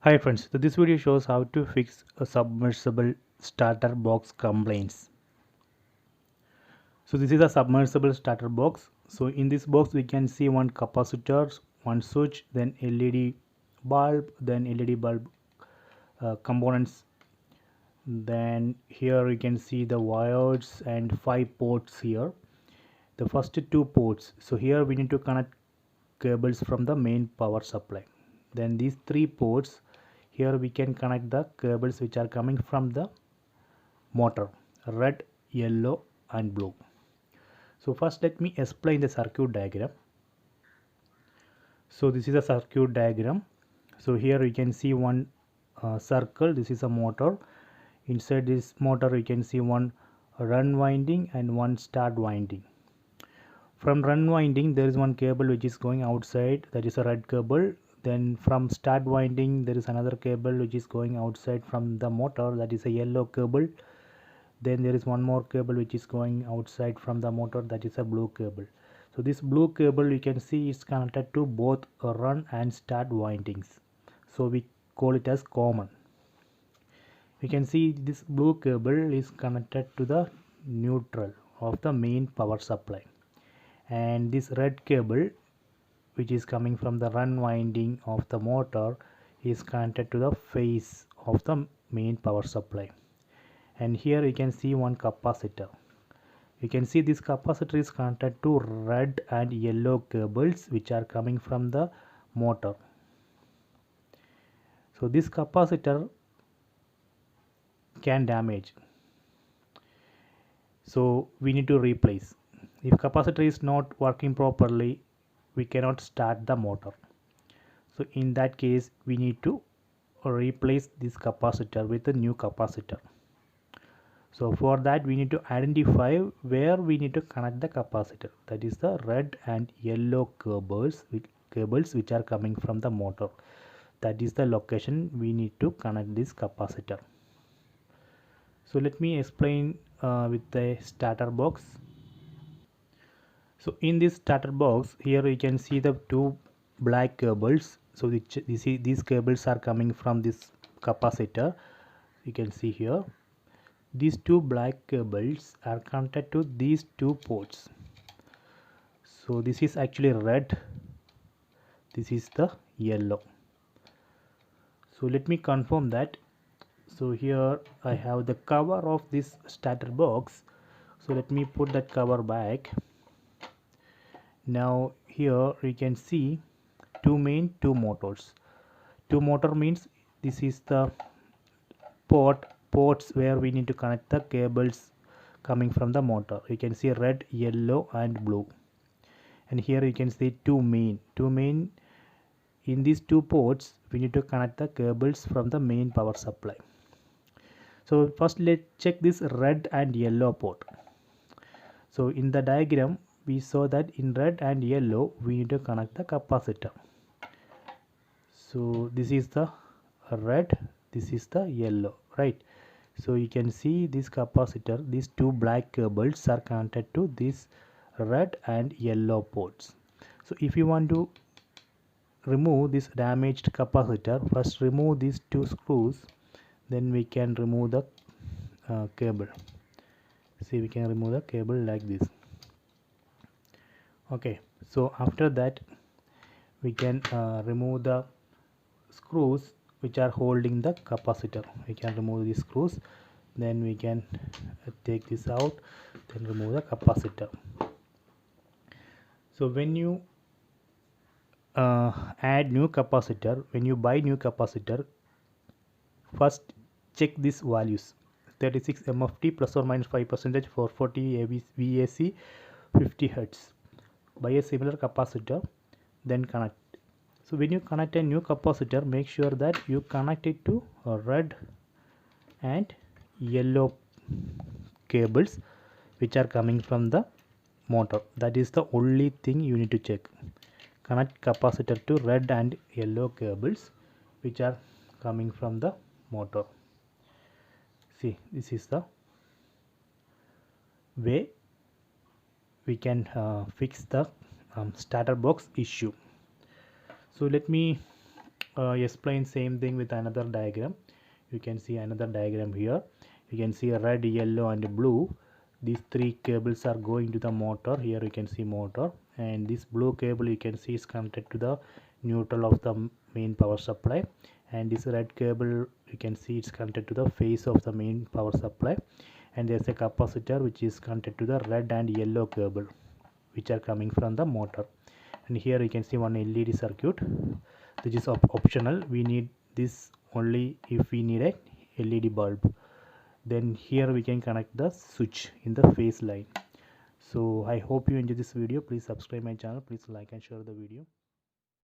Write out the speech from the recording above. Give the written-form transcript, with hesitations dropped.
Hi friends, so this video shows how to fix a submersible starter box complaints. So this is a submersible starter box. So in this box we can see one capacitor, one switch, then LED bulb, then LED bulb components. Then here you can see the wires and 5 ports here. The first 2 ports. So here we need to connect cables from the main power supply. Then these 3 ports, here we can connect the cables which are coming from the motor, red, yellow and blue. So first let me explain the circuit diagram. So this is a circuit diagram. So here you can see one circle. This is a motor. Inside this motor you can see one run winding and one start winding. From run winding there is one cable which is going outside, that is a red cable. Then from start winding there is another cable which is going outside from the motor, that is a yellow cable. Then there is one more cable which is going outside from the motor, that is a blue cable. So this blue cable you can see is connected to both run and start windings, so we call it as common. We can see this blue cable is connected to the neutral of the main power supply, and this red cable which is coming from the run winding of the motor is connected to the phase of the main power supply. And here you can see one capacitor. You can see this capacitor is connected to red and yellow cables which are coming from the motor. So this capacitor can damage, so we need to replace. If capacitor is not working properly, we cannot start the motor. So in that case we need to replace this capacitor with a new capacitor. So for that we need to identify where we need to connect the capacitor, that is the red and yellow cables which are coming from the motor. That is the location we need to connect this capacitor. So let me explain with the starter box. So in this starter box, here you can see the 2 black cables. So these cables are coming from this capacitor. You can see here these 2 black cables are connected to these 2 ports. So this is actually red, this is the yellow. So let me confirm that. So here I have the cover of this starter box. So let me put that cover back. Now here you can see 2 motors. 2 motor means this is the ports where we need to connect the cables coming from the motor. You can see red, yellow and blue. And here you can see two main. In these 2 ports we need to connect the cables from the main power supply. So first let's check this red and yellow port. So in the diagram we saw that in red and yellow we need to connect the capacitor. So this is the red, this is the yellow, right? So you can see this capacitor, these 2 black cables are connected to this red and yellow ports. So if you want to remove this damaged capacitor, first remove these 2 screws, then we can remove the cable. See, we can remove the cable like this. Okay, so after that we can remove the screws which are holding the capacitor. We can remove these screws, then we can take this out, then remove the capacitor. So when you add new capacitor, when you buy new capacitor, first check these values: 36 MFT plus or minus 5%, 440 VAC, 50 Hertz. Buy a similar capacitor, then connect. So when you connect a new capacitor, make sure that you connect it to a red and yellow cables which are coming from the motor. That is the only thing you need to check. Connect capacitor to red and yellow cables which are coming from the motor. See, this is the way we can fix the starter box issue. So let me explain same thing with another diagram. You can see another diagram here. You can see red, yellow and blue. These three cables are going to the motor. Here you can see motor, and this blue cable you can see is connected to the neutral of the main power supply, and this red cable you can see it's connected to the face of the main power supply, and there's a capacitor which is connected to the red and yellow cable which are coming from the motor. And here you can see one LED circuit. This is optional. We need this only if we need a LED bulb. Then here we can connect the switch in the phase line. So I hope you enjoy this video. Please subscribe my channel. Please like and share the video.